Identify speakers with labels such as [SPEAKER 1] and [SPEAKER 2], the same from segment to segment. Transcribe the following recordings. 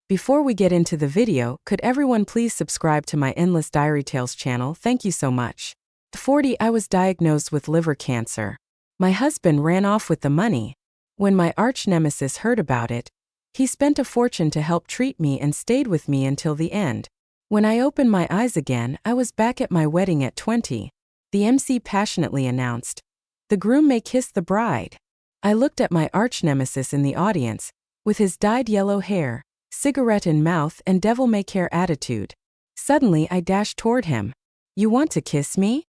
[SPEAKER 1] Before we get into the video, could everyone please subscribe to my Endless Diary Tales channel? Thank you so much. At 40, I was diagnosed with liver cancer. My husband ran off with the money. When my arch-nemesis heard about it, he spent a fortune to help treat me and stayed with me until the end. When I opened my eyes again, I was back at my wedding at 20. The MC passionately announced, "The groom may kiss the bride." I looked at my arch-nemesis in the audience, with his dyed yellow hair, cigarette in mouth and devil-may-care attitude. Suddenly I dashed toward him. "You want to kiss me?"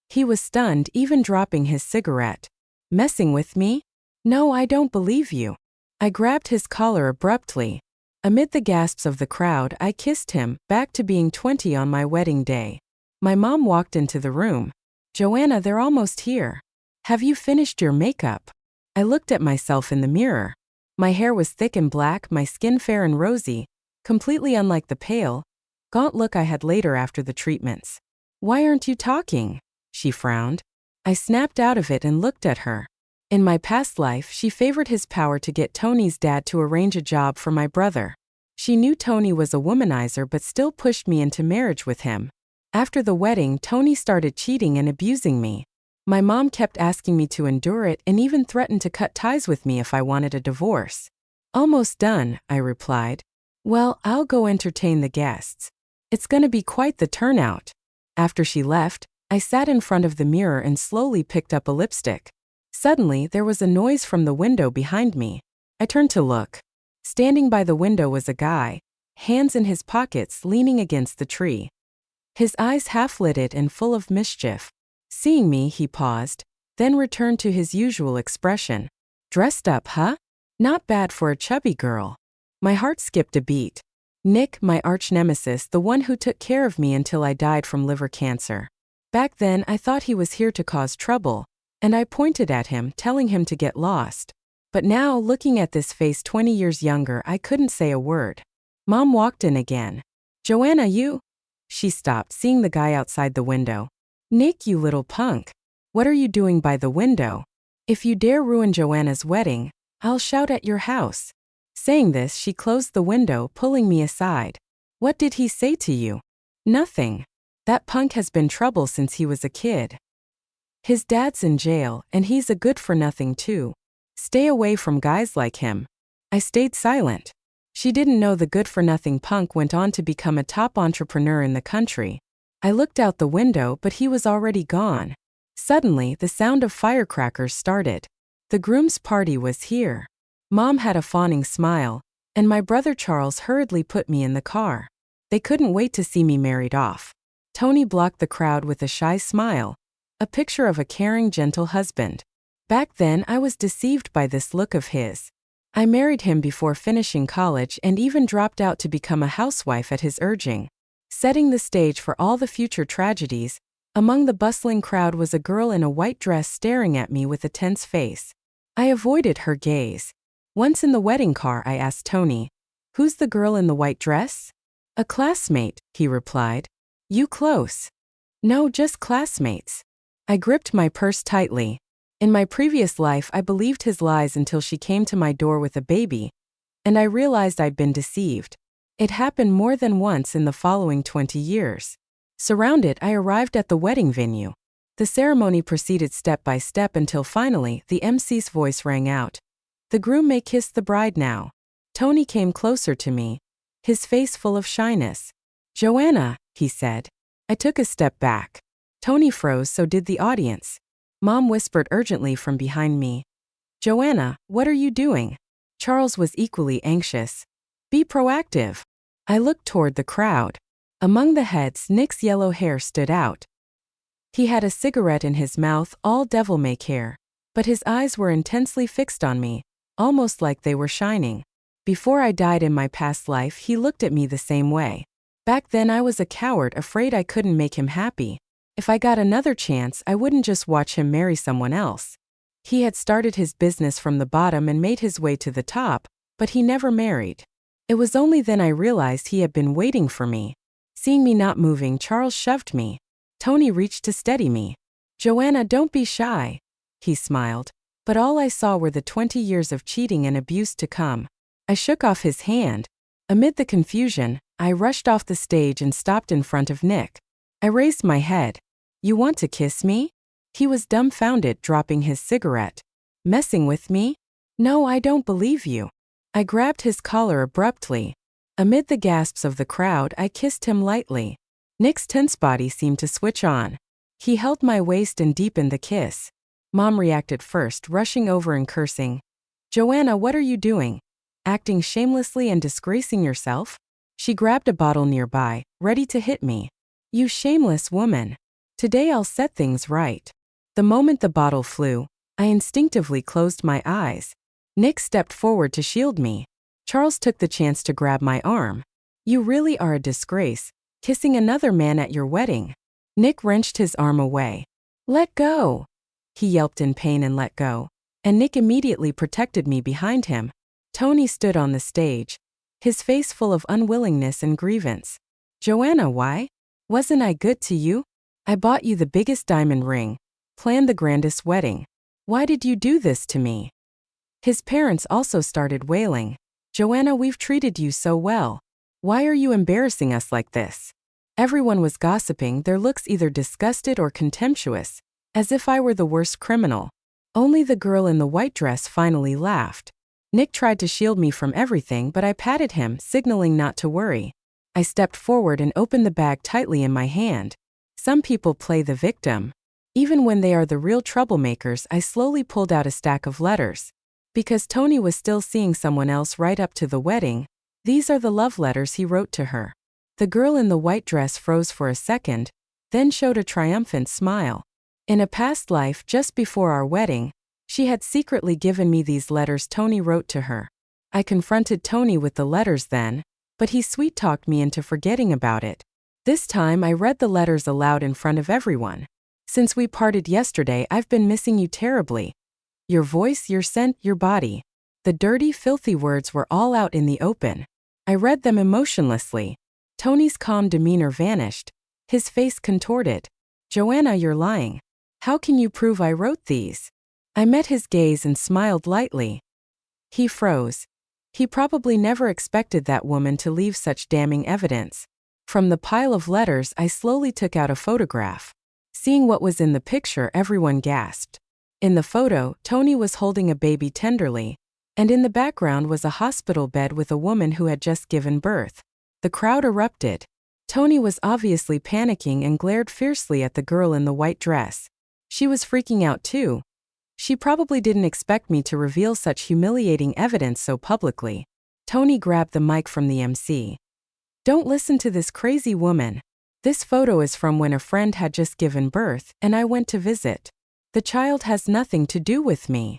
[SPEAKER 1] He was stunned, even dropping his cigarette. "Messing with me? No, I don't believe you." I grabbed his collar abruptly. Amid the gasps of the crowd, I kissed him, back to being 20 on my wedding day. My mom walked into the room. "Joanna, they're almost here. Have you finished your makeup?" I looked at myself in the mirror. My hair was thick and black, my skin fair and rosy, completely unlike the pale, gaunt look I had later after the treatments. "Why aren't you talking?" She frowned. I snapped out of it and looked at her. In my past life, she favored his power to get Tony's dad to arrange a job for my brother. She knew Tony was a womanizer but still pushed me into marriage with him. After the wedding, Tony started cheating and abusing me. My mom kept asking me to endure it and even threatened to cut ties with me if I wanted a divorce. "Almost done," I replied. "Well, I'll go entertain the guests. It's gonna be quite the turnout." After she left, I sat in front of the mirror and slowly picked up a lipstick. Suddenly, there was a noise from the window behind me. I turned to look. Standing by the window was a guy, hands in his pockets, leaning against the tree. His eyes half-lidded and full of mischief. Seeing me, he paused, then returned to his usual expression. "Dressed up, huh? Not bad for a chubby girl." My heart skipped a beat. Nick, my arch-nemesis, the one who took care of me until I died from liver cancer. Back then, I thought he was here to cause trouble, and I pointed at him, telling him to get lost. But now, looking at this face 20 years younger, I couldn't say a word. Mom walked in again. "Joanna, you..." She stopped, seeing the guy outside the window. "Nick, you little punk. What are you doing by the window? If you dare ruin Joanna's wedding, I'll shout at your house." Saying this, she closed the window, pulling me aside. "What did he say to you?" "Nothing. That punk has been trouble since he was a kid. His dad's in jail, and he's a good-for-nothing too. Stay away from guys like him." I stayed silent. She didn't know the good-for-nothing punk went on to become a top entrepreneur in the country. I looked out the window, but he was already gone. Suddenly, the sound of firecrackers started. The groom's party was here. Mom had a fawning smile, and my brother Charles hurriedly put me in the car. They couldn't wait to see me married off. Tony blocked the crowd with a shy smile, a picture of a caring, gentle husband. Back then, I was deceived by this look of his. I married him before finishing college and even dropped out to become a housewife at his urging. Setting the stage for all the future tragedies, among the bustling crowd was a girl in a white dress staring at me with a tense face. I avoided her gaze. Once in the wedding car, I asked Tony, "Who's the girl in the white dress?" "A classmate," he replied. "You close?" "No, just classmates." I gripped my purse tightly. In my previous life, I believed his lies until she came to my door with a baby, and I realized I'd been deceived. It happened more than once in the following 20 years. Surrounded, I arrived at the wedding venue. The ceremony proceeded step by step until finally, the MC's voice rang out. "The groom may kiss the bride now." Tony came closer to me, his face full of shyness. "Joanna," he said. I took a step back. Tony froze, so did the audience. Mom whispered urgently from behind me. "Joanna, what are you doing?" Charles was equally anxious. "Be proactive." I looked toward the crowd. Among the heads, Nick's yellow hair stood out. He had a cigarette in his mouth, all devil-may-care, but his eyes were intensely fixed on me, almost like they were shining. Before I died in my past life, he looked at me the same way. Back then I was a coward, afraid I couldn't make him happy. If I got another chance, I wouldn't just watch him marry someone else. He had started his business from the bottom and made his way to the top, but he never married. It was only then I realized he had been waiting for me. Seeing me not moving, Charles shoved me. Tony reached to steady me. "Joanna, don't be shy." He smiled. But all I saw were the 20 years of cheating and abuse to come. I shook off his hand. Amid the confusion, I rushed off the stage and stopped in front of Nick. I raised my head. "You want to kiss me?" He was dumbfounded, dropping his cigarette. "Messing with me? No, I don't believe you." I grabbed his collar abruptly. Amid the gasps of the crowd, I kissed him lightly. Nick's tense body seemed to switch on. He held my waist and deepened the kiss. Mom reacted first, rushing over and cursing. "Joanna, what are you doing? Acting shamelessly and disgracing yourself?" She grabbed a bottle nearby, ready to hit me. "You shameless woman. Today I'll set things right." The moment the bottle flew, I instinctively closed my eyes. Nick stepped forward to shield me. Charles took the chance to grab my arm. "You really are a disgrace, kissing another man at your wedding." Nick wrenched his arm away. "Let go!" He yelped in pain and let go, and Nick immediately protected me behind him. Tony stood on the stage, his face full of unwillingness and grievance. "Joanna, why? Wasn't I good to you? I bought you the biggest diamond ring, planned the grandest wedding. Why did you do this to me?" His parents also started wailing. "Joanna, we've treated you so well. Why are you embarrassing us like this?" Everyone was gossiping, their looks either disgusted or contemptuous, as if I were the worst criminal. Only the girl in the white dress finally laughed. Nick tried to shield me from everything, but I patted him, signaling not to worry. I stepped forward and opened the bag tightly in my hand. Some people play the victim. Even when they are the real troublemakers, I slowly pulled out a stack of letters. Because Tony was still seeing someone else right up to the wedding, these are the love letters he wrote to her. The girl in the white dress froze for a second, then showed a triumphant smile. In a past life, just before our wedding, she had secretly given me these letters Tony wrote to her. I confronted Tony with the letters then, but he sweet-talked me into forgetting about it. This time I read the letters aloud in front of everyone. "Since we parted yesterday, I've been missing you terribly. Your voice, your scent, your body." The dirty, filthy words were all out in the open. I read them emotionlessly. Tony's calm demeanor vanished. His face contorted. "Joanna, you're lying. How can you prove I wrote these?" I met his gaze and smiled lightly. He froze. He probably never expected that woman to leave such damning evidence. From the pile of letters, I slowly took out a photograph. Seeing what was in the picture, everyone gasped. In the photo, Tony was holding a baby tenderly, and in the background was a hospital bed with a woman who had just given birth. The crowd erupted. Tony was obviously panicking and glared fiercely at the girl in the white dress. She was freaking out too. She probably didn't expect me to reveal such humiliating evidence so publicly. Tony grabbed the mic from the MC. "Don't listen to this crazy woman. This photo is from when a friend had just given birth, and I went to visit. The child has nothing to do with me."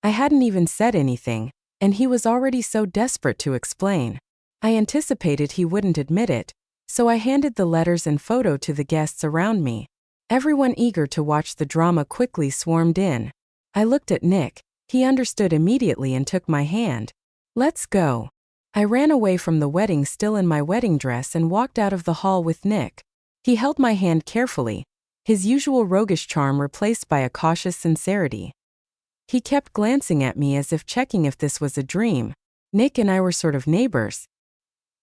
[SPEAKER 1] I hadn't even said anything, and he was already so desperate to explain. I anticipated he wouldn't admit it, so I handed the letters and photo to the guests around me. Everyone eager to watch the drama quickly swarmed in. I looked at Nick. He understood immediately and took my hand. "Let's go." I ran away from the wedding still in my wedding dress and walked out of the hall with Nick. He held my hand carefully, his usual roguish charm replaced by a cautious sincerity. He kept glancing at me as if checking if this was a dream. Nick and I were sort of neighbors.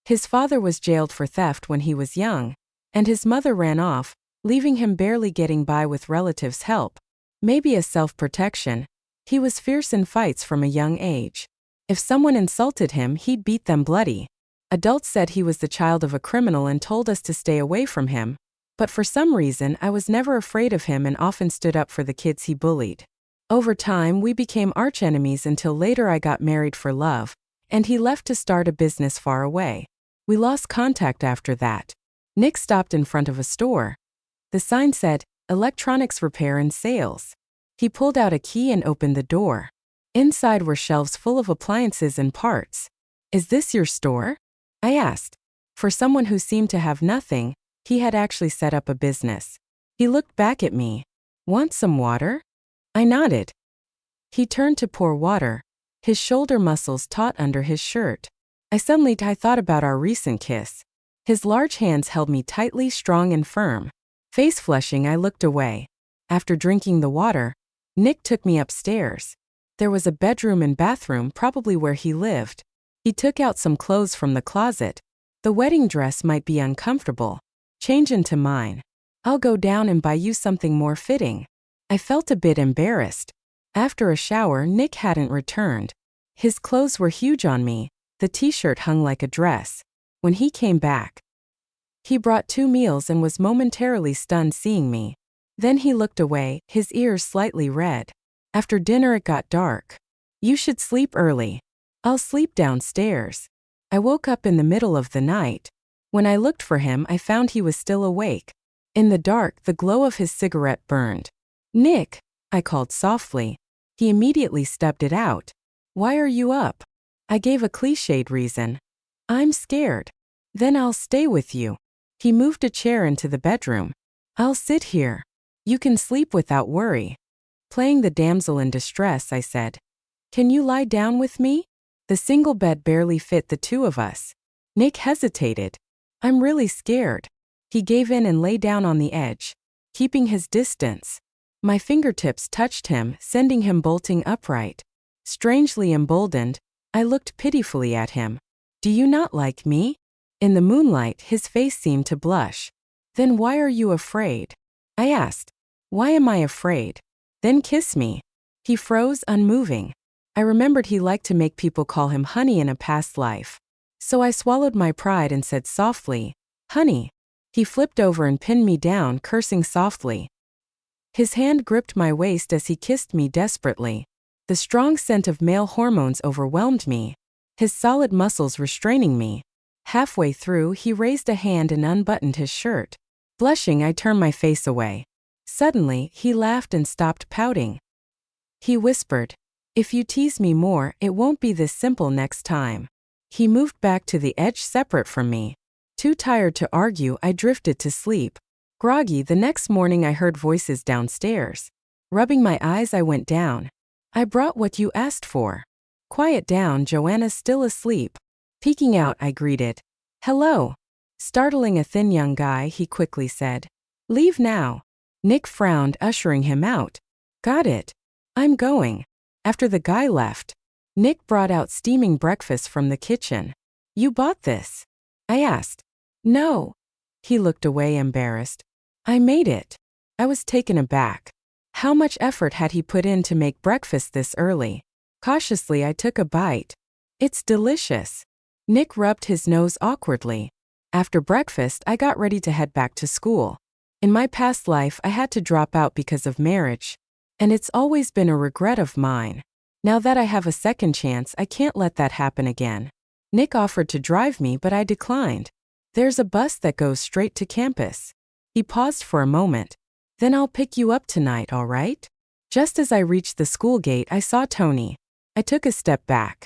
[SPEAKER 1] His father was jailed for theft when he was young, and his mother ran off, leaving him barely getting by with relatives' help. Maybe as self-protection, he was fierce in fights from a young age. If someone insulted him, he'd beat them bloody. Adults said he was the child of a criminal and told us to stay away from him, but for some reason I was never afraid of him and often stood up for the kids he bullied. Over time, we became archenemies until later I got married for love, and he left to start a business far away. We lost contact after that. Nick stopped in front of a store. The sign said, "Electronics Repair and Sales." He pulled out a key and opened the door. Inside were shelves full of appliances and parts. "Is this your store?" I asked. For someone who seemed to have nothing, he had actually set up a business. He looked back at me. "Want some water?" I nodded. He turned to pour water, his shoulder muscles taut under his shirt. I thought about our recent kiss. His large hands held me tightly, strong and firm. Face flushing, I looked away. After drinking the water, Nick took me upstairs. There was a bedroom and bathroom, probably where he lived. He took out some clothes from the closet. The wedding dress might be uncomfortable. Change into mine. I'll go down and buy you something more fitting. I felt a bit embarrassed. After a shower, Nick hadn't returned. His clothes were huge on me. The t-shirt hung like a dress. When he came back, he brought 2 meals and was momentarily stunned seeing me. Then he looked away, his ears slightly red. After dinner it got dark. You should sleep early. I'll sleep downstairs. I woke up in the middle of the night. When I looked for him, I found he was still awake. In the dark, the glow of his cigarette burned. Nick, I called softly. He immediately stepped it out. Why are you up? I gave a cliched reason. I'm scared. Then I'll stay with you. He moved a chair into the bedroom. I'll sit here. You can sleep without worry. Playing the damsel in distress, I said. Can you lie down with me? The single bed barely fit the 2 of us. Nick hesitated. I'm really scared. He gave in and lay down on the edge, keeping his distance. My fingertips touched him, sending him bolting upright. Strangely emboldened, I looked pitifully at him. Do you not like me? In the moonlight, his face seemed to blush. Then why are you afraid? I asked. Why am I afraid? Then kiss me. He froze, unmoving. I remembered he liked to make people call him honey in a past life. So I swallowed my pride and said softly, honey. He flipped over and pinned me down, cursing softly. His hand gripped my waist as he kissed me desperately. The strong scent of male hormones overwhelmed me, his solid muscles restraining me. Halfway through, he raised a hand and unbuttoned his shirt. Blushing, I turned my face away. Suddenly, he laughed and stopped pouting. He whispered, if you tease me more, it won't be this simple next time. He moved back to the edge separate from me. Too tired to argue, I drifted to sleep. Groggy, the next morning I heard voices downstairs. Rubbing my eyes, I went down. I brought what you asked for. Quiet down, Joanna's still asleep. Peeking out, I greeted. Hello. Startling a thin young guy, he quickly said. Leave now. Nick frowned, ushering him out. Got it. I'm going. After the guy left, Nick brought out steaming breakfast from the kitchen. You bought this? I asked. No. He looked away, embarrassed. I made it. I was taken aback. How much effort had he put in to make breakfast this early? Cautiously, I took a bite. It's delicious. Nick rubbed his nose awkwardly. After breakfast, I got ready to head back to school. In my past life, I had to drop out because of marriage. And it's always been a regret of mine. Now that I have a second chance, I can't let that happen again. Nick offered to drive me, but I declined. There's a bus that goes straight to campus. He paused for a moment. Then I'll pick you up tonight, all right? Just as I reached the school gate, I saw Tony. I took a step back.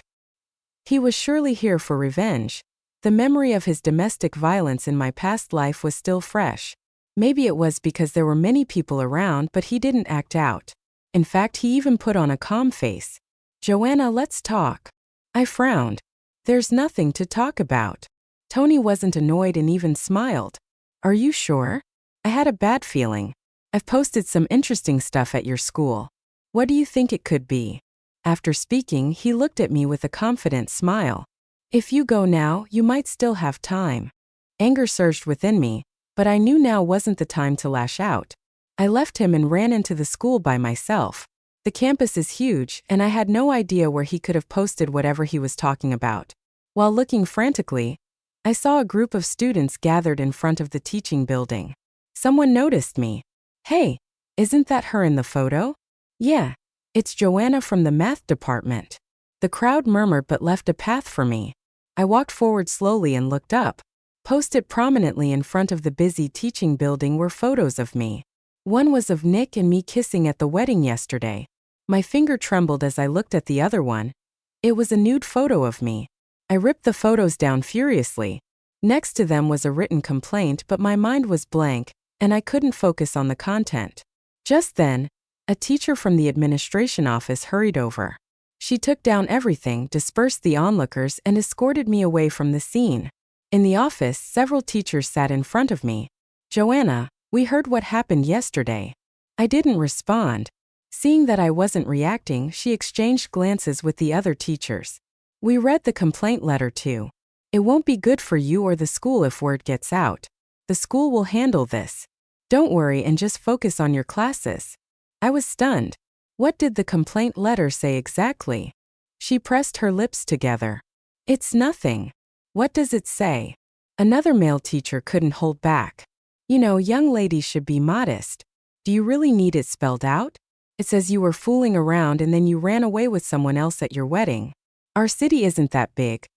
[SPEAKER 1] He was surely here for revenge. The memory of his domestic violence in my past life was still fresh. Maybe it was because there were many people around, but he didn't act out. In fact, he even put on a calm face. Joanna, let's talk. I frowned. There's nothing to talk about. Tony wasn't annoyed and even smiled. Are you sure? I had a bad feeling. I've posted some interesting stuff at your school. What do you think it could be? After speaking, he looked at me with a confident smile. If you go now, you might still have time. Anger surged within me, but I knew now wasn't the time to lash out. I left him and ran into the school by myself. The campus is huge, and I had no idea where he could have posted whatever he was talking about. While looking frantically, I saw a group of students gathered in front of the teaching building. Someone noticed me. Hey, isn't that her in the photo? Yeah, it's Joanna from the math department. The crowd murmured but left a path for me. I walked forward slowly and looked up. Posted prominently in front of the busy teaching building were photos of me. One was of Nick and me kissing at the wedding yesterday. My finger trembled as I looked at the other one. It was a nude photo of me. I ripped the photos down furiously. Next to them was a written complaint, but my mind was blank, and I couldn't focus on the content. Just then, a teacher from the administration office hurried over. She took down everything, dispersed the onlookers, and escorted me away from the scene. In the office, several teachers sat in front of me. Joanna, we heard what happened yesterday. I didn't respond. Seeing that I wasn't reacting, she exchanged glances with the other teachers. We read the complaint letter too. It won't be good for you or the school if word gets out. The school will handle this. Don't worry and just focus on your classes. I was stunned. What did the complaint letter say exactly? She pressed her lips together. It's nothing. What does it say? Another male teacher couldn't hold back. You know, young ladies should be modest. Do you really need it spelled out? It says you were fooling around and then you ran away with someone else at your wedding. Our city isn't that big.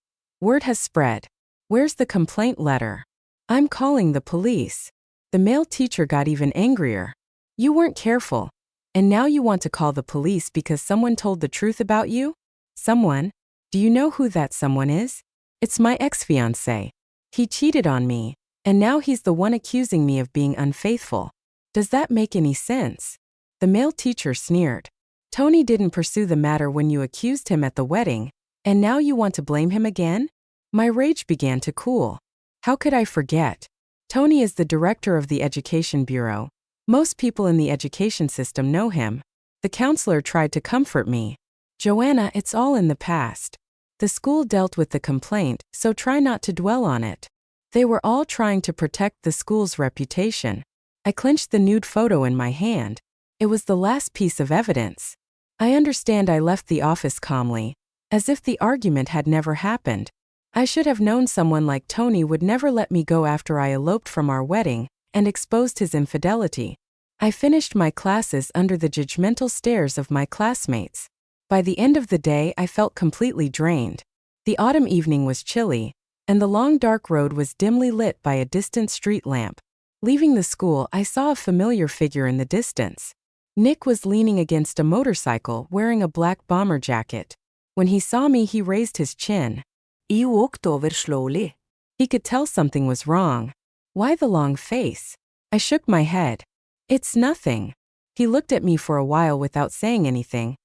[SPEAKER 1] Word has spread. Where's the complaint letter? I'm calling the police. The male teacher got even angrier. You weren't careful. And now you want to call the police because someone told the truth about you? Someone? Do you know who that someone is? It's my ex-fiancé. He cheated on me, and now he's the one accusing me of being unfaithful. Does that make any sense? The male teacher sneered. Tony didn't pursue the matter when you accused him at the wedding, and now you want to blame him again? My rage began to cool. How could I forget? Tony is the director of the Education Bureau. Most people in the education system know him. The counselor tried to comfort me. Joanna, it's all in the past. The school dealt with the complaint, so try not to dwell on it. They were all trying to protect the school's reputation. I clenched the nude photo in my hand. It was the last piece of evidence. I understand I left the office calmly, as if the argument had never happened. I should have known someone like Tony would never let me go after I eloped from our wedding and exposed his infidelity. I finished my classes under the judgmental stares of my classmates. By the end of the day, I felt completely drained. The autumn evening was chilly, and the long dark road was dimly lit by a distant street lamp. Leaving the school, I saw a familiar figure in the distance. Nick was leaning against a motorcycle wearing a black bomber jacket. When he saw me, he raised his chin. He walked over slowly. He could tell something was wrong. Why the long face? I shook my head. It's nothing. He looked at me for a while without saying anything,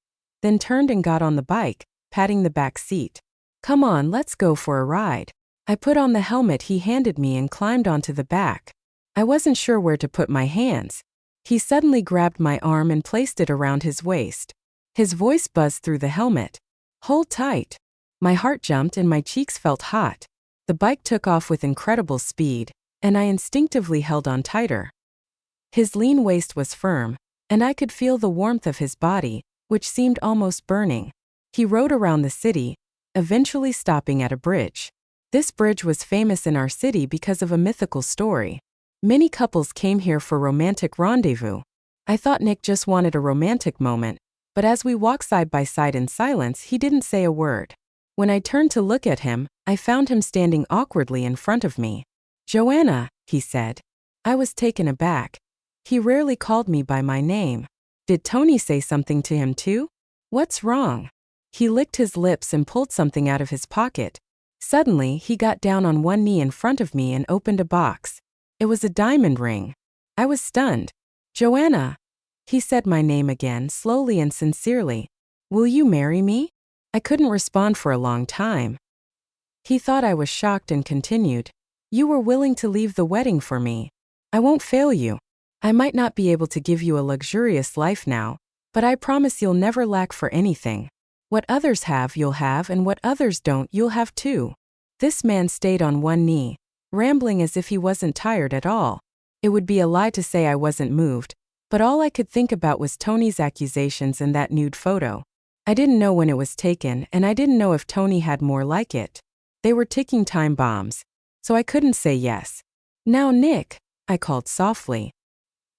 [SPEAKER 1] then turned and got on the bike, patting the back seat. Come on, let's go for a ride. I put on the helmet he handed me and climbed onto the back. I wasn't sure where to put my hands. He suddenly grabbed my arm and placed it around his waist. His voice buzzed through the helmet. Hold tight. My heart jumped and my cheeks felt hot. The bike took off with incredible speed, and I instinctively held on tighter. His lean waist was firm, and I could feel the warmth of his body, which seemed almost burning. He rode around the city, eventually stopping at a bridge. This bridge was famous in our city because of a mythical story. Many couples came here for romantic rendezvous. I thought Nick just wanted a romantic moment, but as we walked side by side in silence, he didn't say a word. When I turned to look at him, I found him standing awkwardly in front of me. Joanna, he said. I was taken aback. He rarely called me by my name. Did Tony say something to him too? What's wrong? He licked his lips and pulled something out of his pocket. Suddenly, he got down on one knee in front of me and opened a box. It was a diamond ring. I was stunned. Joanna. He said my name again, slowly and sincerely. Will you marry me? I couldn't respond for a long time. He thought I was shocked and continued. You were willing to leave the wedding for me. I won't fail you. I might not be able to give you a luxurious life now, but I promise you'll never lack for anything. What others have, you'll have, and what others don't, you'll have too. This man stayed on one knee, rambling as if he wasn't tired at all. It would be a lie to say I wasn't moved, but all I could think about was Tony's accusations and that nude photo. I didn't know when it was taken, and I didn't know if Tony had more like it. They were ticking time bombs, so I couldn't say yes. Now, Nick, I called softly.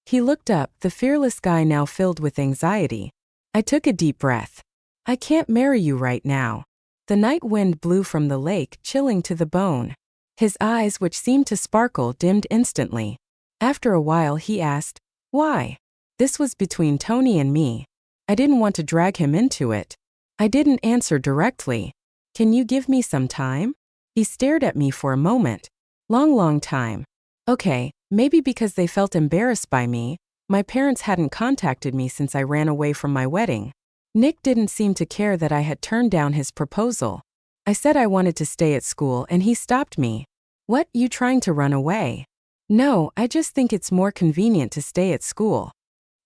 [SPEAKER 1] He looked up, the fearless guy now filled with anxiety. I took a deep breath. I can't marry you right now. The night wind blew from the lake, chilling to the bone. His eyes, which seemed to sparkle, dimmed instantly. After a while, he asked, why? This was between Tony and me. I didn't want to drag him into it. I didn't answer directly. Can you give me some time? He stared at me for a moment. Long time. Okay, maybe because they felt embarrassed by me. My parents hadn't contacted me since I ran away from my wedding. Nick didn't seem to care that I had turned down his proposal. I said I wanted to stay at school and he stopped me. What, you trying to run away? No, I just think it's more convenient to stay at school.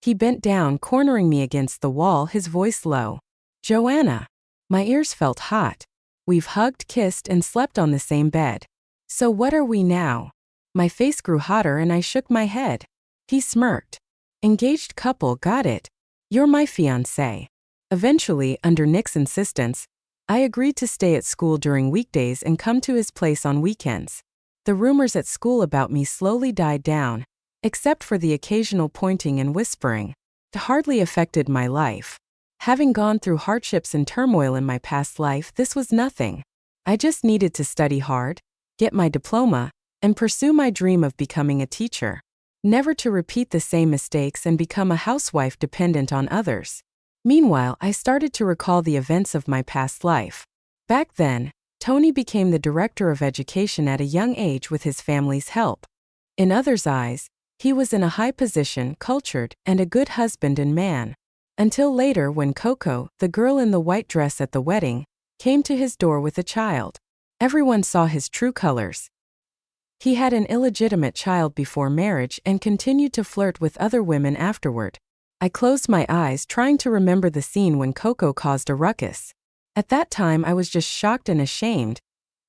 [SPEAKER 1] He bent down, cornering me against the wall, his voice low. Joanna. My ears felt hot. We've hugged, kissed, and slept on the same bed. So what are we now? My face grew hotter and I shook my head. He smirked. Engaged couple, got it. You're my fiancé. Eventually, under Nick's insistence, I agreed to stay at school during weekdays and come to his place on weekends. The rumors at school about me slowly died down, except for the occasional pointing and whispering. It hardly affected my life. Having gone through hardships and turmoil in my past life, this was nothing. I just needed to study hard, get my diploma, and pursue my dream of becoming a teacher. Never to repeat the same mistakes and become a housewife dependent on others. Meanwhile, I started to recall the events of my past life. Back then, Tony became the director of education at a young age with his family's help. In others' eyes, he was in a high position, cultured, and a good husband and man. Until later when Coco, the girl in the white dress at the wedding, came to his door with a child. Everyone saw his true colors. He had an illegitimate child before marriage and continued to flirt with other women afterward. I closed my eyes trying to remember the scene when Coco caused a ruckus. At that time I was just shocked and ashamed,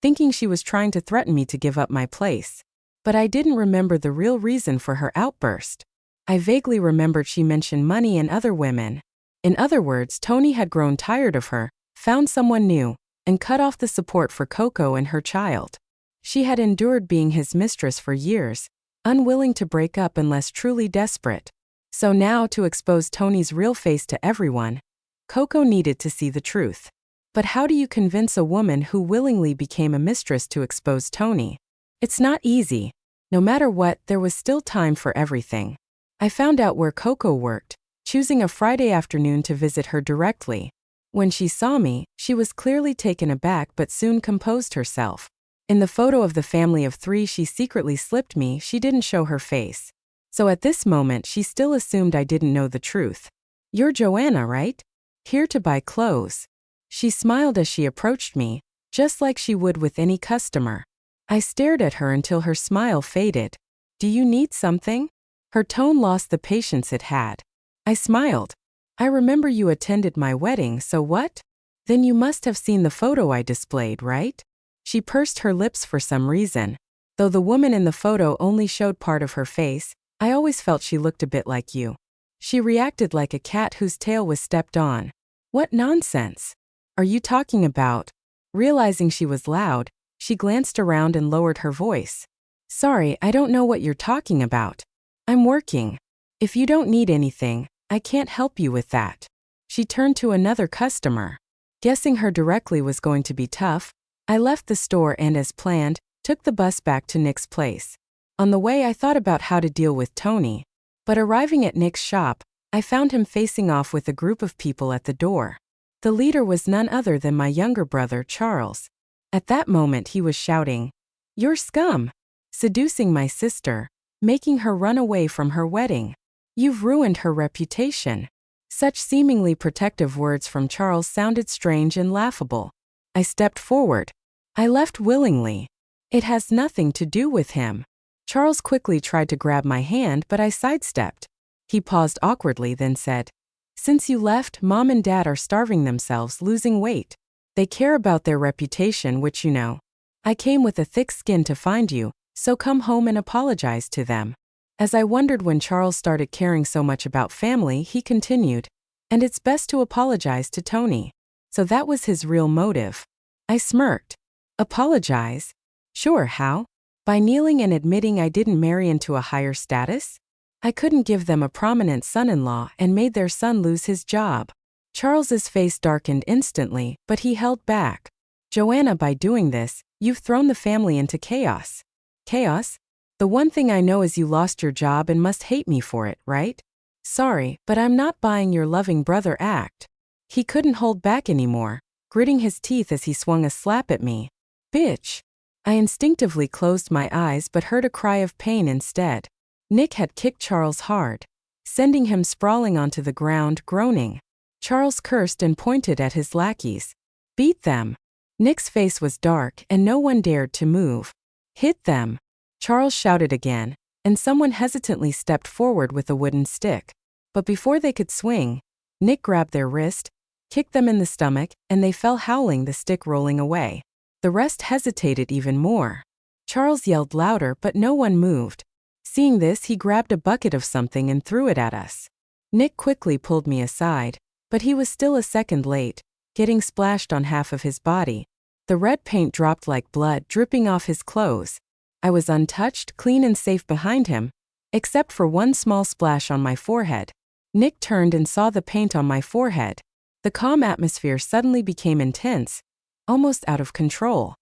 [SPEAKER 1] thinking she was trying to threaten me to give up my place. But I didn't remember the real reason for her outburst. I vaguely remembered she mentioned money and other women. In other words, Tony had grown tired of her, found someone new, and cut off the support for Coco and her child. She had endured being his mistress for years, unwilling to break up unless truly desperate. So now, to expose Tony's real face to everyone, Coco needed to see the truth. But how do you convince a woman who willingly became a mistress to expose Tony? It's not easy. No matter what, there was still time for everything. I found out where Coco worked, choosing a Friday afternoon to visit her directly. When she saw me, she was clearly taken aback but soon composed herself. In the photo of the family of 3 she secretly slipped me, she didn't show her face. So at this moment she still assumed I didn't know the truth. You're Joanna, right? Here to buy clothes. She smiled as she approached me, just like she would with any customer. I stared at her until her smile faded. Do you need something? Her tone lost the patience it had. I smiled. I remember you attended my wedding, so what? Then you must have seen the photo I displayed, right? She pursed her lips for some reason. Though the woman in the photo only showed part of her face, I always felt she looked a bit like you. She reacted like a cat whose tail was stepped on. What nonsense are you talking about? Realizing she was loud, she glanced around and lowered her voice. Sorry, I don't know what you're talking about. I'm working. If you don't need anything, I can't help you with that. She turned to another customer. Guessing her directly was going to be tough, I left the store and, as planned, took the bus back to Nick's place. On the way I thought about how to deal with Tony, but arriving at Nick's shop, I found him facing off with a group of people at the door. The leader was none other than my younger brother, Charles. At that moment he was shouting, "You're scum! Seducing my sister, making her run away from her wedding. You've ruined her reputation." Such seemingly protective words from Charles sounded strange and laughable. I stepped forward. I left willingly. It has nothing to do with him. Charles quickly tried to grab my hand, but I sidestepped. He paused awkwardly, then said, "Since you left, Mom and Dad are starving themselves, losing weight. They care about their reputation, which you know. I came with a thick skin to find you, so come home and apologize to them." As I wondered when Charles started caring so much about family, he continued, "And it's best to apologize to Tony." So that was his real motive. I smirked. Apologize? Sure, how? By kneeling and admitting I didn't marry into a higher status? I couldn't give them a prominent son-in-law and made their son lose his job. Charles's face darkened instantly, but he held back. "Joanna, by doing this, you've thrown the family into chaos." Chaos? The one thing I know is you lost your job and must hate me for it, right? Sorry, but I'm not buying your loving brother act. He couldn't hold back anymore, gritting his teeth as he swung a slap at me. Bitch! I instinctively closed my eyes but heard a cry of pain instead. Nick had kicked Charles hard, sending him sprawling onto the ground, groaning. Charles cursed and pointed at his lackeys. "Beat them." Nick's face was dark and no one dared to move. "Hit them." Charles shouted again, and someone hesitantly stepped forward with a wooden stick. But before they could swing, Nick grabbed their wrist, kicked them in the stomach, and they fell howling, the stick rolling away. The rest hesitated even more. Charles yelled louder, but no one moved. Seeing this, he grabbed a bucket of something and threw it at us. Nick quickly pulled me aside, but he was still a second late, getting splashed on half of his body. The red paint dropped like blood, dripping off his clothes. I was untouched, clean and safe behind him, except for one small splash on my forehead. Nick turned and saw the paint on my forehead. The calm atmosphere suddenly became intense, almost out of control.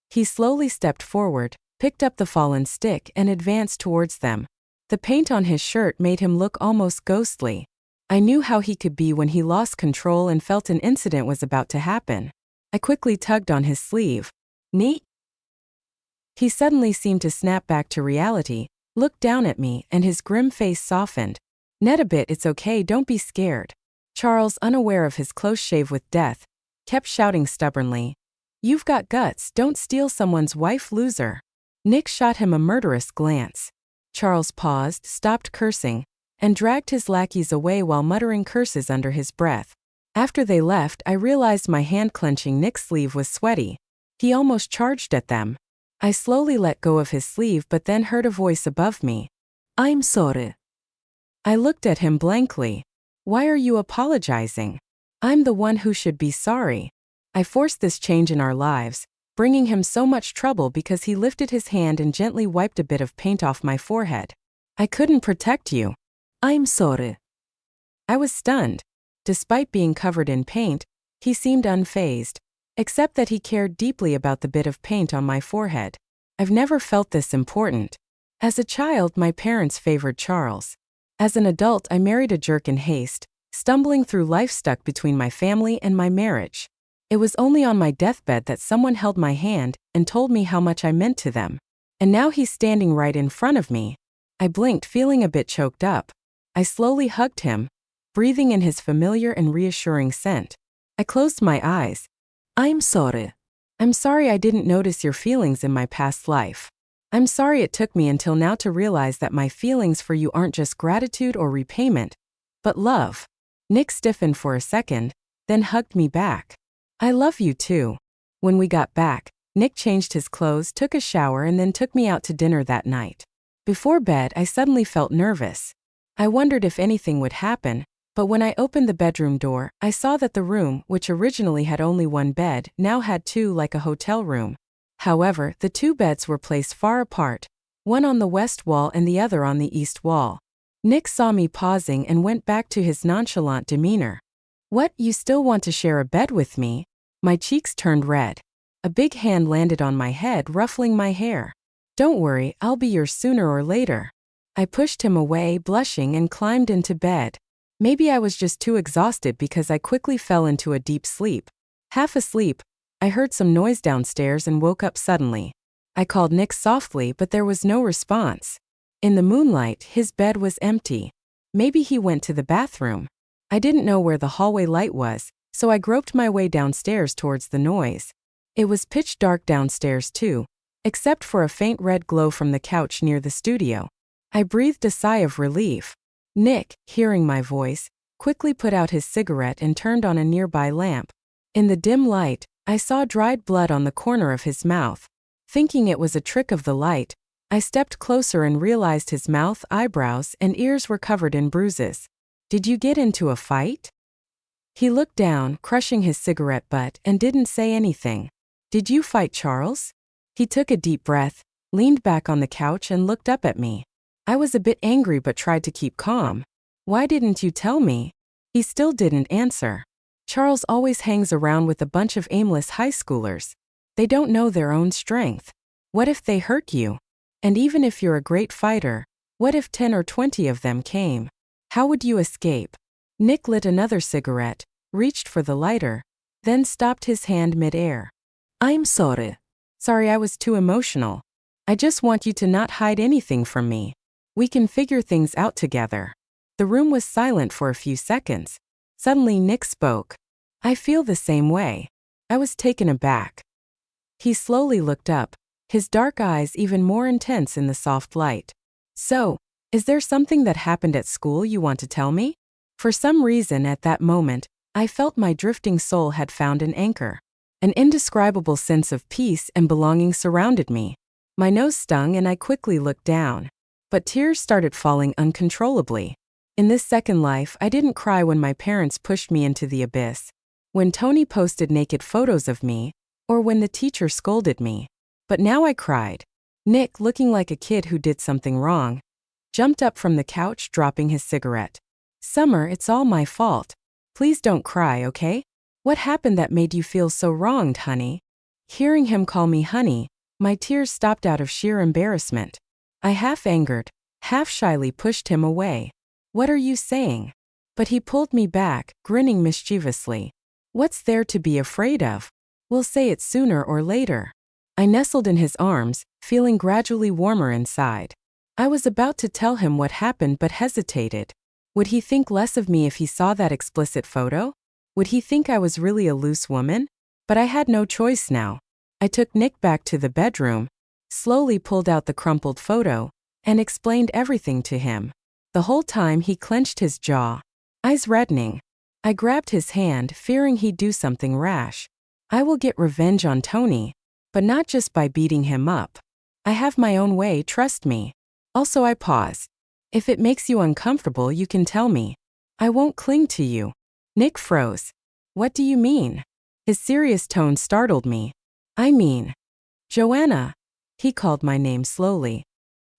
[SPEAKER 1] He slowly stepped forward, picked up the fallen stick, and advanced towards them. The paint on his shirt made him look almost ghostly. I knew how he could be when he lost control and felt an incident was about to happen. I quickly tugged on his sleeve. "Neat?" He suddenly seemed to snap back to reality, looked down at me, and his grim face softened. "Ned, a bit, it's okay, don't be scared." Charles, unaware of his close shave with death, kept shouting stubbornly, "You've got guts, don't steal someone's wife, loser." Nick shot him a murderous glance. Charles paused, stopped cursing, and dragged his lackeys away while muttering curses under his breath. After they left, I realized my hand clenching Nick's sleeve was sweaty. He almost charged at them. I slowly let go of his sleeve but then heard a voice above me. "I'm sorry." I looked at him blankly. "Why are you apologizing? I'm the one who should be sorry. I forced this change in our lives, bringing him so much trouble because he lifted his hand and gently wiped a bit of paint off my forehead. I couldn't protect you." "I'm sorry." I was stunned. Despite being covered in paint, he seemed unfazed, except that he cared deeply about the bit of paint on my forehead. I've never felt this important. As a child, my parents favored Charles. As an adult, I married a jerk in haste, stumbling through life stuck between my family and my marriage. It was only on my deathbed that someone held my hand and told me how much I meant to them. And now he's standing right in front of me. I blinked, feeling a bit choked up. I slowly hugged him, breathing in his familiar and reassuring scent. I closed my eyes. "I'm sorry. I'm sorry I didn't notice your feelings in my past life. I'm sorry it took me until now to realize that my feelings for you aren't just gratitude or repayment, but love." Nick stiffened for a second, then hugged me back. "I love you too." When we got back, Nick changed his clothes, took a shower, and then took me out to dinner that night. Before bed, I suddenly felt nervous. I wondered if anything would happen, but when I opened the bedroom door, I saw that the room, which originally had only one bed, now had two, like a hotel room. However, the two beds were placed far apart, one on the west wall and the other on the east wall. Nick saw me pausing and went back to his nonchalant demeanor. "What, you still want to share a bed with me?" My cheeks turned red. A big hand landed on my head, ruffling my hair. "Don't worry, I'll be yours sooner or later." I pushed him away, blushing, and climbed into bed. Maybe I was just too exhausted because I quickly fell into a deep sleep. Half asleep, I heard some noise downstairs and woke up suddenly. I called Nick softly, but there was no response. In the moonlight, his bed was empty. Maybe he went to the bathroom. I didn't know where the hallway light was, so I groped my way downstairs towards the noise. It was pitch dark downstairs too, except for a faint red glow from the couch near the studio. I breathed a sigh of relief. Nick, hearing my voice, quickly put out his cigarette and turned on a nearby lamp. In the dim light, I saw dried blood on the corner of his mouth. Thinking it was a trick of the light, I stepped closer and realized his mouth, eyebrows, and ears were covered in bruises. "Did you get into a fight?" He looked down, crushing his cigarette butt, and didn't say anything. "Did you fight Charles?" He took a deep breath, leaned back on the couch, and looked up at me. I was a bit angry but tried to keep calm. "Why didn't you tell me?" He still didn't answer. "Charles always hangs around with a bunch of aimless high schoolers. They don't know their own strength. What if they hurt you? And even if you're a great fighter, what if 10 or 20 of them came? How would you escape?" Nick lit another cigarette, reached for the lighter, then stopped his hand mid-air. "I'm sorry." "Sorry, I was too emotional. I just want you to not hide anything from me. We can figure things out together." The room was silent for a few seconds. Suddenly Nick spoke. "I feel the same way." I was taken aback. He slowly looked up, his dark eyes even more intense in the soft light. "So, is there something that happened at school you want to tell me?" For some reason at that moment, I felt my drifting soul had found an anchor. An indescribable sense of peace and belonging surrounded me. My nose stung and I quickly looked down. But tears started falling uncontrollably. In this second life, I didn't cry when my parents pushed me into the abyss, when Tony posted naked photos of me, or when the teacher scolded me. But now I cried. Nick, looking like a kid who did something wrong, jumped up from the couch, dropping his cigarette. Summer, it's all my fault. Please don't cry, okay? What happened that made you feel so wronged, honey? Hearing him call me honey, my tears stopped out of sheer embarrassment. I half angered, half shyly pushed him away. What are you saying? But he pulled me back, grinning mischievously. What's there to be afraid of? We'll say it sooner or later. I nestled in his arms, feeling gradually warmer inside. I was about to tell him what happened but hesitated. Would he think less of me if he saw that explicit photo? Would he think I was really a loose woman? But I had no choice now. I took Nick back to the bedroom, slowly pulled out the crumpled photo, and explained everything to him. The whole time he clenched his jaw, eyes reddening. I grabbed his hand, fearing he'd do something rash. I will get revenge on Tony, but not just by beating him up. I have my own way, trust me. Also, I paused. If it makes you uncomfortable, you can tell me. I won't cling to you. Nick froze. What do you mean? His serious tone startled me. I mean, Joanna. He called my name slowly.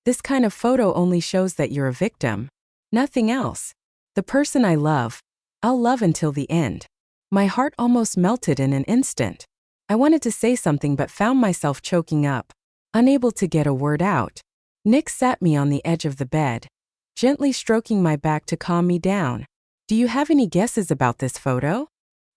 [SPEAKER 1] This kind of photo only shows that you're a victim. Nothing else. The person I love, I'll love until the end. My heart almost melted in an instant. I wanted to say something but found myself choking up, unable to get a word out. Nick sat me on the edge of the bed, gently stroking my back to calm me down. Do you have any guesses about this photo?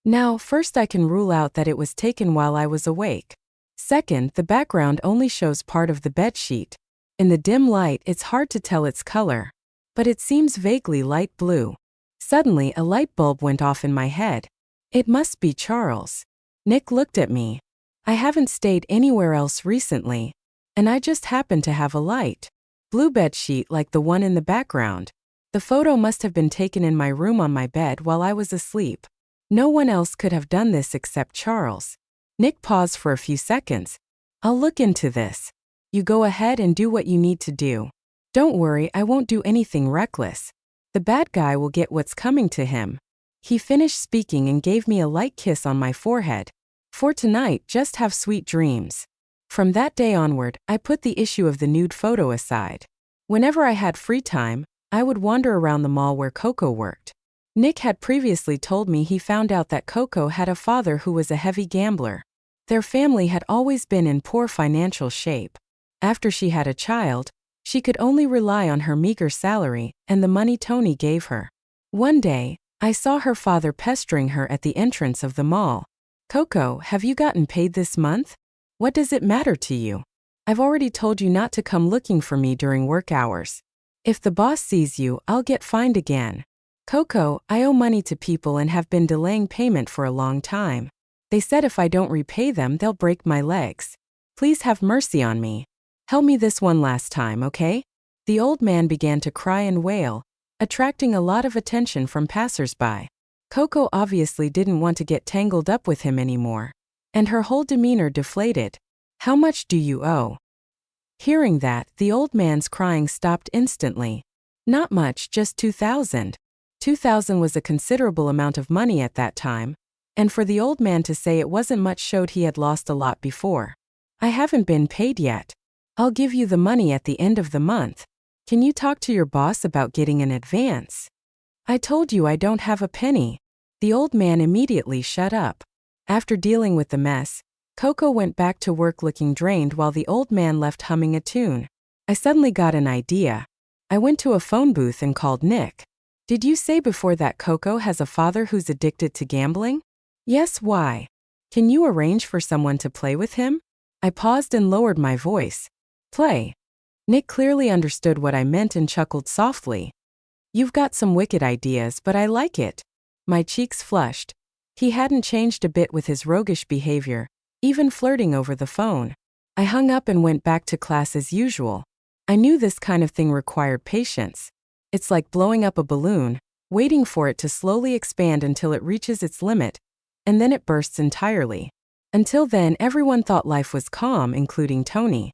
[SPEAKER 1] Now, first I can rule out that it was taken while I was awake. Second, the background only shows part of the bedsheet. In the dim light, it's hard to tell its color, but it seems vaguely light blue. Suddenly, a light bulb went off in my head. It must be Charles. Nick looked at me. I haven't stayed anywhere else recently, and I just happened to have a light blue bedsheet like the one in the background. The photo must have been taken in my room on my bed while I was asleep. No one else could have done this except Charles. Nick paused for a few seconds. I'll look into this. You go ahead and do what you need to do. Don't worry, I won't do anything reckless. The bad guy will get what's coming to him. He finished speaking and gave me a light kiss on my forehead. For tonight, just have sweet dreams. From that day onward, I put the issue of the nude photo aside. Whenever I had free time, I would wander around the mall where Coco worked. Nick had previously told me he found out that Coco had a father who was a heavy gambler. Their family had always been in poor financial shape. After she had a child, she could only rely on her meager salary and the money Tony gave her. One day, I saw her father pestering her at the entrance of the mall. Coco, have you gotten paid this month? What does it matter to you? I've already told you not to come looking for me during work hours. If the boss sees you, I'll get fined again. Coco, I owe money to people and have been delaying payment for a long time. They said if I don't repay them, they'll break my legs. Please have mercy on me. Help me this one last time, okay? The old man began to cry and wail, attracting a lot of attention from passers-by. Coco obviously didn't want to get tangled up with him anymore, and her whole demeanor deflated. How much do you owe? Hearing that, the old man's crying stopped instantly. Not much, just 2,000. 2,000 was a considerable amount of money at that time, and for the old man to say it wasn't much showed he had lost a lot before. I haven't been paid yet. I'll give you the money at the end of the month. Can you talk to your boss about getting an advance? I told you I don't have a penny. The old man immediately shut up. After dealing with the mess, Coco went back to work looking drained while the old man left humming a tune. I suddenly got an idea. I went to a phone booth and called Nick. Did you say before that Coco has a father who's addicted to gambling? Yes, why? Can you arrange for someone to play with him? I paused and lowered my voice. Play. Nick clearly understood what I meant and chuckled softly. You've got some wicked ideas, but I like it. My cheeks flushed. He hadn't changed a bit with his roguish behavior, even flirting over the phone. I hung up and went back to class as usual. I knew this kind of thing required patience. It's like blowing up a balloon. waiting for it to slowly expand until it reaches its limit, and then it bursts entirely. Until then, everyone thought life was calm, including Tony.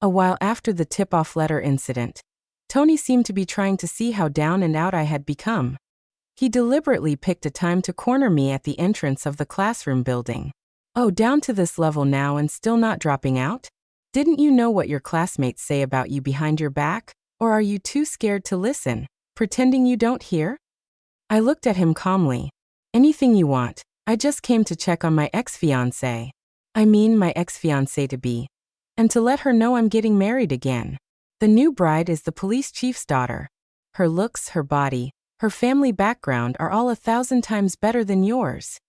[SPEAKER 1] A while after the tip-off letter incident, Tony seemed to be trying to see how down and out I had become. He deliberately picked a time to corner me at the entrance of the classroom building. "Oh, down to this level now and still not dropping out? Didn't you know what your classmates say about you behind your back? Or are you too scared to listen, pretending you don't hear?" I looked at him calmly. "Anything you want. I just came to check on my ex-fiancée. I mean my ex-fiancée-to-be. And to let her know I'm getting married again. The new bride is the police chief's daughter. Her looks, her body, her family background are all 1,000 times better than yours."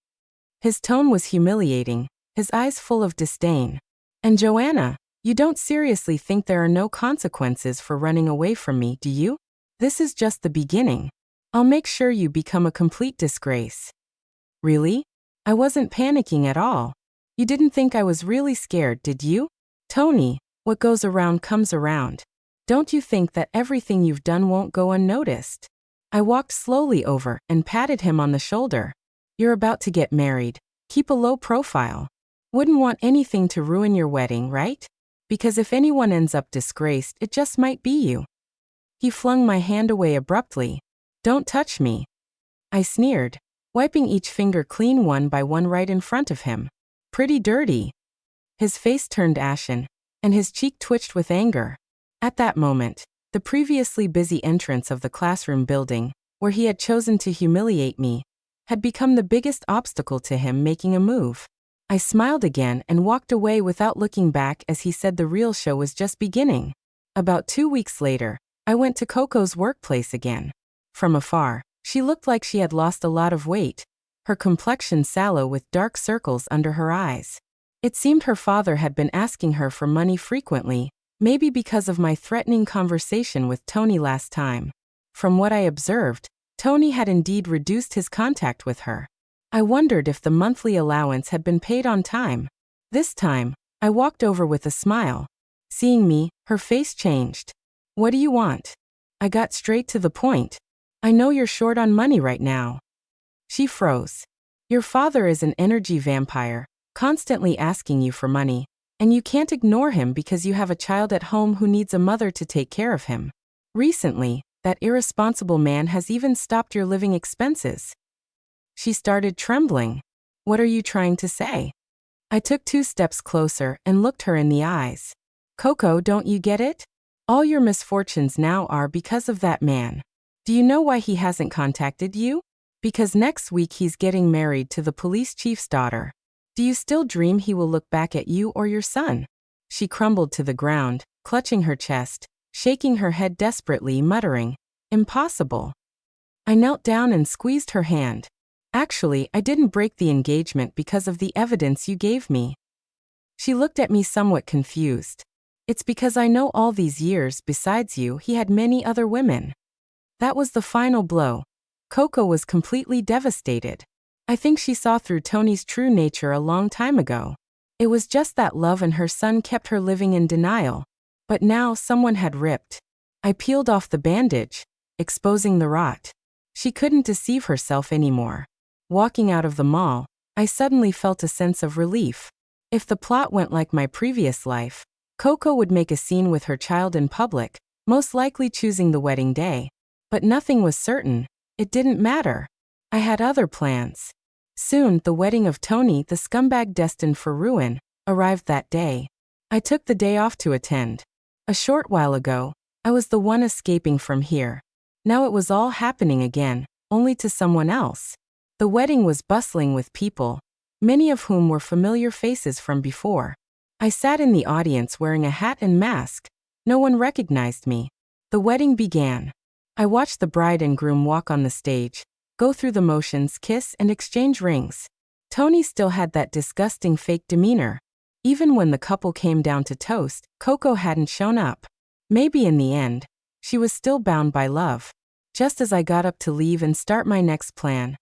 [SPEAKER 1] His tone was humiliating, his eyes full of disdain. "And Joanna, you don't seriously think there are no consequences for running away from me, do you? This is just the beginning. I'll make sure you become a complete disgrace." "Really? I wasn't panicking at all. You didn't think I was really scared, did you? Tony, what goes around comes around. Don't you think that everything you've done won't go unnoticed?" I walked slowly over and patted him on the shoulder. "You're about to get married. Keep a low profile. Wouldn't want anything to ruin your wedding, right? Because if anyone ends up disgraced, it just might be you." He flung my hand away abruptly. "Don't touch me." I sneered, wiping each finger clean one by one right in front of him. "Pretty dirty." His face turned ashen, and his cheek twitched with anger. At that moment, the previously busy entrance of the classroom building, where he had chosen to humiliate me, had become the biggest obstacle to him making a move. I smiled again and walked away without looking back as he said the real show was just beginning. About 2 weeks later, I went to Coco's workplace again. From afar, she looked like she had lost a lot of weight, her complexion sallow with dark circles under her eyes. It seemed her father had been asking her for money frequently, maybe because of my threatening conversation with Tony last time. From what I observed, Tony had indeed reduced his contact with her. I wondered if the monthly allowance had been paid on time. This time, I walked over with a smile. Seeing me, her face changed. "What do you want?" I got straight to the point. "I know you're short on money right now." She froze. "Your father is an energy vampire, constantly asking you for money, and you can't ignore him because you have a child at home who needs a mother to take care of him. Recently, that irresponsible man has even stopped your living expenses." She started trembling. "What are you trying to say?" I took 2 steps closer and looked her in the eyes. "Coco, don't you get it? All your misfortunes now are because of that man. Do you know why he hasn't contacted you? Because next week he's getting married to the police chief's daughter. Do you still dream he will look back at you or your son?" She crumbled to the ground, clutching her chest, shaking her head desperately, muttering, "Impossible." I knelt down and squeezed her hand. "Actually, I didn't break the engagement because of the evidence you gave me." She looked at me somewhat confused. "It's because I know all these years, besides you, he had many other women." That was the final blow. Coco was completely devastated. I think she saw through Tony's true nature a long time ago. It was just that love and her son kept her living in denial. But now someone had ripped. I peeled off the bandage, exposing the rot. She couldn't deceive herself anymore. Walking out of the mall, I suddenly felt a sense of relief. If the plot went like my previous life, Coco would make a scene with her child in public, most likely choosing the wedding day. But nothing was certain. It didn't matter. I had other plans. Soon, the wedding of Tony, the scumbag destined for ruin, arrived that day. I took the day off to attend. A short while ago, I was the one escaping from here. Now it was all happening again, only to someone else. The wedding was bustling with people, many of whom were familiar faces from before. I sat in the audience wearing a hat and mask. No one recognized me. The wedding began. I watched the bride and groom walk on the stage, go through the motions, kiss, and exchange rings. Tony still had that disgusting fake demeanor. Even when the couple came down to toast, Coco hadn't shown up. Maybe in the end, she was still bound by love. Just as I got up to leave and start my next plan,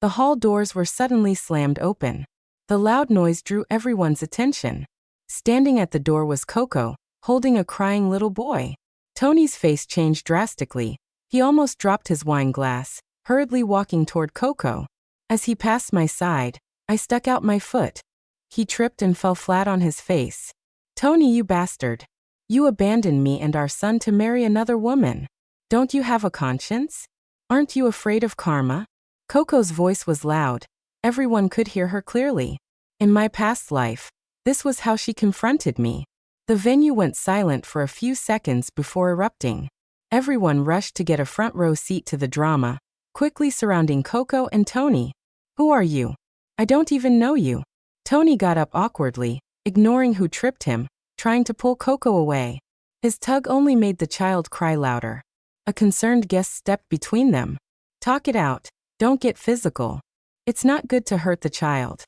[SPEAKER 1] the hall doors were suddenly slammed open. The loud noise drew everyone's attention. Standing at the door was Coco, holding a crying little boy. Tony's face changed drastically. He almost dropped his wine glass. hurriedly walking toward Coco. As he passed my side, I stuck out my foot. He tripped and fell flat on his face. "Tony, you bastard. You abandoned me and our son to marry another woman. Don't you have a conscience? Aren't you afraid of karma?" Coco's voice was loud. Everyone could hear her clearly. In my past life, this was how she confronted me. The venue went silent for a few seconds before erupting. Everyone rushed to get a front row seat to the drama, quickly surrounding Coco and Tony. "Who are you? I don't even know you." Tony got up awkwardly, ignoring who tripped him, trying to pull Coco away. His tug only made the child cry louder. A concerned guest stepped between them. "Talk it out. Don't get physical. It's not good to hurt the child."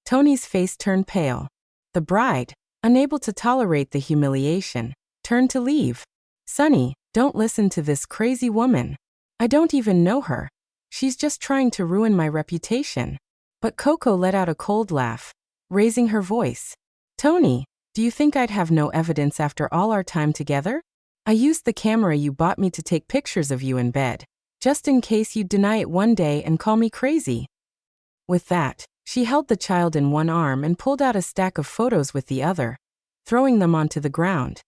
[SPEAKER 1] Tony's face turned pale. The bride, unable to tolerate the humiliation, turned to leave. "Sonny, don't listen to this crazy woman. I don't even know her. She's just trying to ruin my reputation." But Coco let out a cold laugh, raising her voice. "Tony, do you think I'd have no evidence after all our time together? I used the camera you bought me to take pictures of you in bed, just in case you'd deny it one day and call me crazy." With that, she held the child in one arm and pulled out a stack of photos with the other, throwing them onto the ground.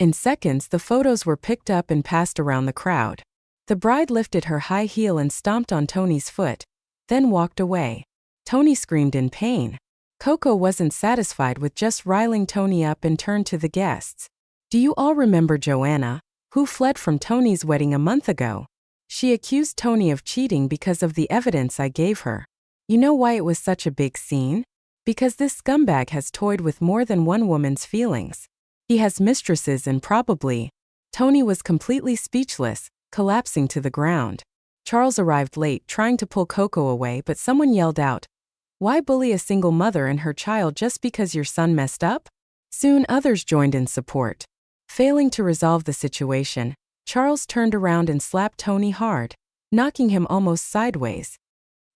[SPEAKER 1] In seconds, the photos were picked up and passed around the crowd. The bride lifted her high heel and stomped on Tony's foot, then walked away. Tony screamed in pain. Coco wasn't satisfied with just riling Tony up and turned to the guests. "Do you all remember Joanna, who fled from Tony's wedding a month ago? She accused Tony of cheating because of the evidence I gave her. You know why it was such a big scene? Because this scumbag has toyed with more than one woman's feelings. He has mistresses and probably—" Tony was completely speechless, collapsing to the ground. Charles arrived late, trying to pull Coco away, but someone yelled out, "Why bully a single mother and her child just because your son messed up?" Soon others joined in support. Failing to resolve the situation, Charles turned around and slapped Tony hard, knocking him almost sideways.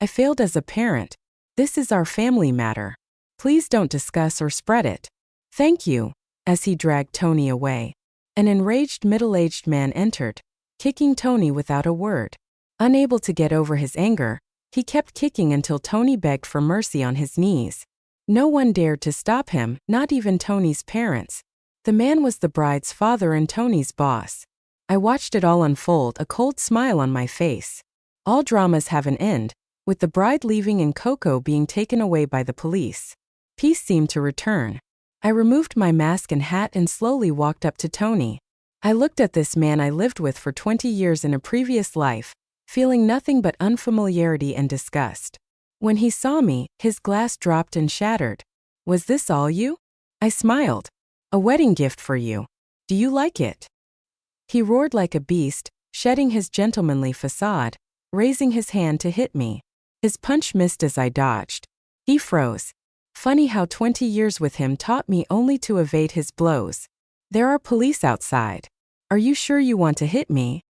[SPEAKER 1] "I failed as a parent. This is our family matter. Please don't discuss or spread it. Thank you." As he dragged Tony away, an enraged middle-aged man entered, kicking Tony without a word. Unable to get over his anger, he kept kicking until Tony begged for mercy on his knees. No one dared to stop him, not even Tony's parents. The man was the bride's father and Tony's boss. I watched it all unfold, a cold smile on my face. All dramas have an end, with the bride leaving and Coco being taken away by the police. Peace seemed to return. I removed my mask and hat and slowly walked up to Tony. I looked at this man I lived with for 20 years in a previous life, feeling nothing but unfamiliarity and disgust. When he saw me, his glass dropped and shattered. "Was this all you?" I smiled. "A wedding gift for you. Do you like it?" He roared like a beast, shedding his gentlemanly facade, raising his hand to hit me. His punch missed as I dodged. He froze. Funny how 20 years with him taught me only to evade his blows. "There are police outside. Are you sure you want to hit me?"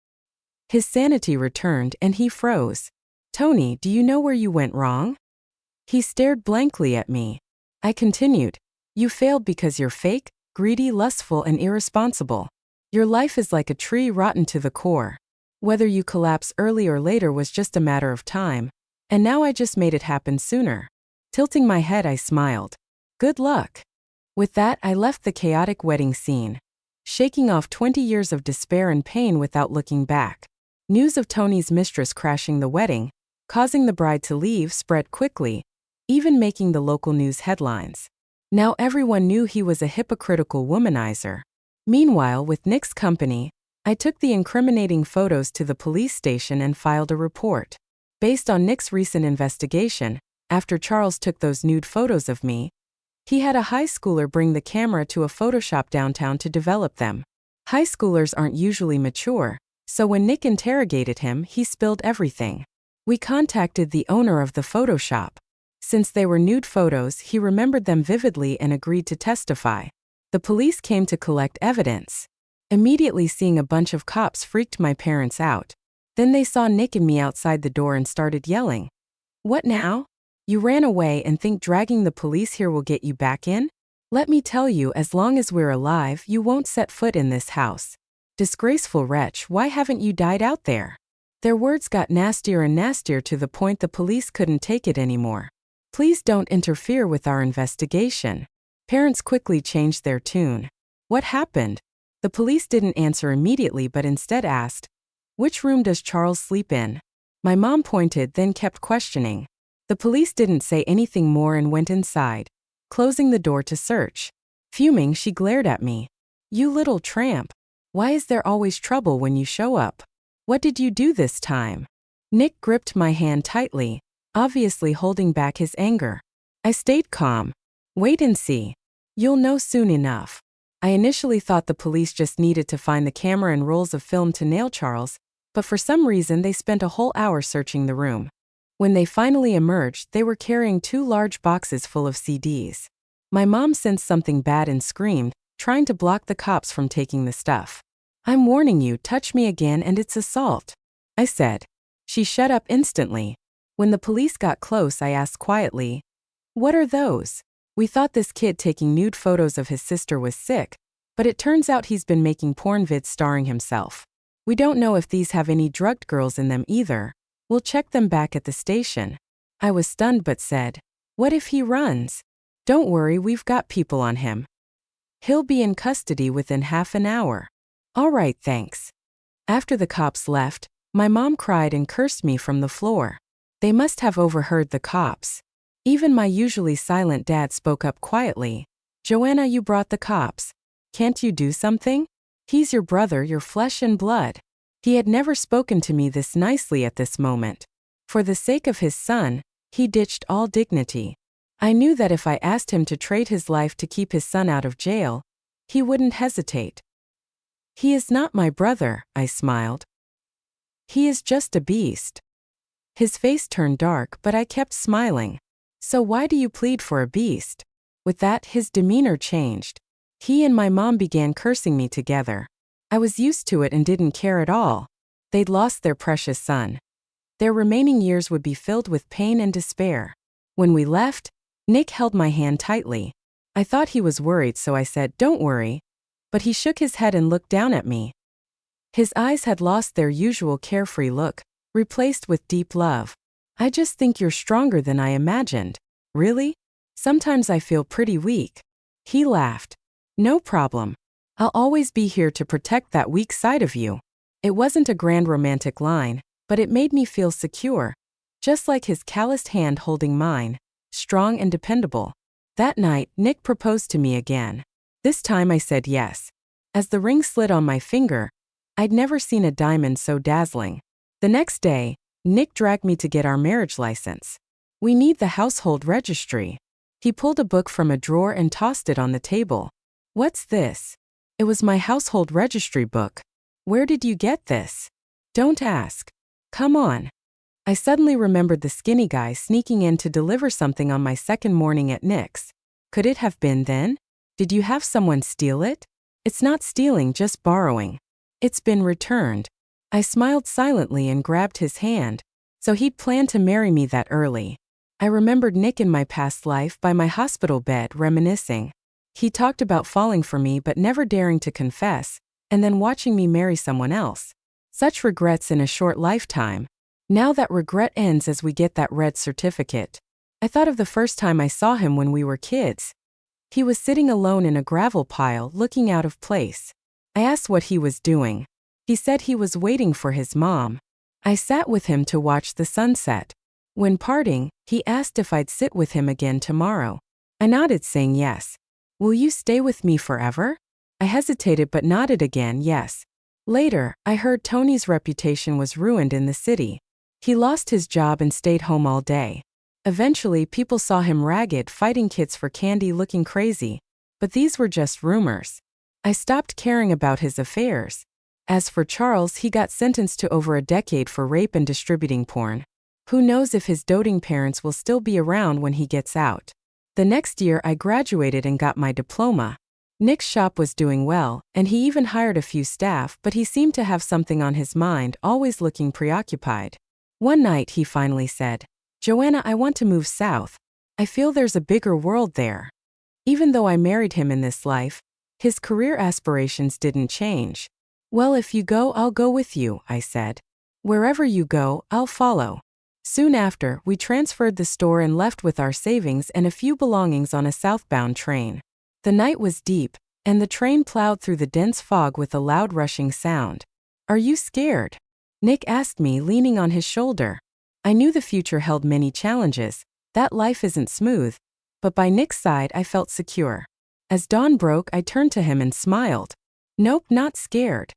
[SPEAKER 1] His sanity returned and he froze. "Tony, do you know where you went wrong?" He stared blankly at me. I continued, "You failed because you're fake, greedy, lustful, and irresponsible. Your life is like a tree rotten to the core. Whether you collapse early or later was just a matter of time, and now I just made it happen sooner." Tilting my head, I smiled. "Good luck." With that, I left the chaotic wedding scene, shaking off 20 years of despair and pain without looking back. News of Tony's mistress crashing the wedding, causing the bride to leave, spread quickly, even making the local news headlines. Now everyone knew he was a hypocritical womanizer. Meanwhile, with Nick's company, I took the incriminating photos to the police station and filed a report. Based on Nick's recent investigation, after Charles took those nude photos of me, he had a high schooler bring the camera to a Photoshop downtown to develop them. High schoolers aren't usually mature, so when Nick interrogated him, he spilled everything. We contacted the owner of the Photoshop. Since they were nude photos, he remembered them vividly and agreed to testify. The police came to collect evidence. Immediately seeing a bunch of cops freaked my parents out. Then they saw Nick and me outside the door and started yelling. "What now? You ran away and think dragging the police here will get you back in? Let me tell you, as long as we're alive, you won't set foot in this house. Disgraceful wretch, why haven't you died out there?" Their words got nastier and nastier to the point the police couldn't take it anymore. Please don't interfere with our investigation. Parents quickly changed their tune. What happened? The police didn't answer immediately but instead asked, which room does Charles sleep in? My mom pointed, then kept questioning. The police didn't say anything more and went inside, closing the door to search. Fuming, she glared at me. You little tramp. Why is there always trouble when you show up? What did you do this time? Nick gripped my hand tightly, obviously holding back his anger. I stayed calm. Wait and see. You'll know soon enough. I initially thought the police just needed to find the camera and rolls of film to nail Charles, but for some reason they spent a whole hour searching the room. When they finally emerged, they were carrying 2 large boxes full of CDs. My mom sensed something bad and screamed, trying to block the cops from taking the stuff. I'm warning you, touch me again and it's assault, I said. She shut up instantly. When the police got close, I asked quietly, what are those? We thought this kid taking nude photos of his sister was sick, but it turns out he's been making porn vids starring himself. We don't know if these have any drugged girls in them either. We'll check them back at the station. I was stunned but said, what if he runs? Don't worry, we've got people on him. He'll be in custody within half an hour. All right, thanks. After the cops left, my mom cried and cursed me from the floor. They must have overheard the cops. Even my usually silent dad spoke up quietly. Joanna, you brought the cops. Can't you do something? He's your brother, your flesh and blood. He had never spoken to me this nicely at this moment. For the sake of his son, he ditched all dignity. I knew that if I asked him to trade his life to keep his son out of jail, he wouldn't hesitate. He is not my brother, I smiled. He is just a beast. His face turned dark, but I kept smiling. So why do you plead for a beast? With that, his demeanor changed. He and my mom began cursing me together. I was used to it and didn't care at all. They'd lost their precious son. Their remaining years would be filled with pain and despair. When we left, Nick held my hand tightly. I thought he was worried, so I said, don't worry. But he shook his head and looked down at me. His eyes had lost their usual carefree look, replaced with deep love. I just think you're stronger than I imagined. Really? Sometimes I feel pretty weak. He laughed. No problem. I'll always be here to protect that weak side of you. It wasn't a grand romantic line, but it made me feel secure. Just like his calloused hand holding mine, strong and dependable. That night, Nick proposed to me again. This time I said yes. As the ring slid on my finger, I'd never seen a diamond so dazzling. The next day, Nick dragged me to get our marriage license. We need the household registry. He pulled a book from a drawer and tossed it on the table. What's this? It was my household registry book. Where did you get this? Don't ask. Come on. I suddenly remembered the skinny guy sneaking in to deliver something on my second morning at Nick's. Could it have been then? Did you have someone steal it? It's not stealing, just borrowing. It's been returned. I smiled silently and grabbed his hand. So he'd planned to marry me that early. I remembered Nick in my past life by my hospital bed, reminiscing. He talked about falling for me but never daring to confess, and then watching me marry someone else. Such regrets in a short lifetime. Now that regret ends as we get that red certificate. I thought of the first time I saw him when we were kids. He was sitting alone in a gravel pile, looking out of place. I asked what he was doing. He said he was waiting for his mom. I sat with him to watch the sunset. When parting, he asked if I'd sit with him again tomorrow. I nodded, saying yes. Will you stay with me forever? I hesitated but nodded again, yes. Later, I heard Tony's reputation was ruined in the city. He lost his job and stayed home all day. Eventually, people saw him ragged, fighting kids for candy, looking crazy. But these were just rumors. I stopped caring about his affairs. As for Charles, he got sentenced to over a decade for rape and distributing porn. Who knows if his doting parents will still be around when he gets out. The next year, I graduated and got my diploma. Nick's shop was doing well, and he even hired a few staff, but he seemed to have something on his mind, always looking preoccupied. One night, he finally said, Joanna, I want to move south. I feel there's a bigger world there. Even though I married him in this life, his career aspirations didn't change. Well, if you go, I'll go with you, I said. Wherever you go, I'll follow. Soon after, we transferred the store and left with our savings and a few belongings on a southbound train. The night was deep, and the train plowed through the dense fog with a loud rushing sound. Are you scared? Nick asked me, leaning on his shoulder. I knew the future held many challenges, that life isn't smooth, but by Nick's side I felt secure. As dawn broke, I turned to him and smiled. Nope, not scared.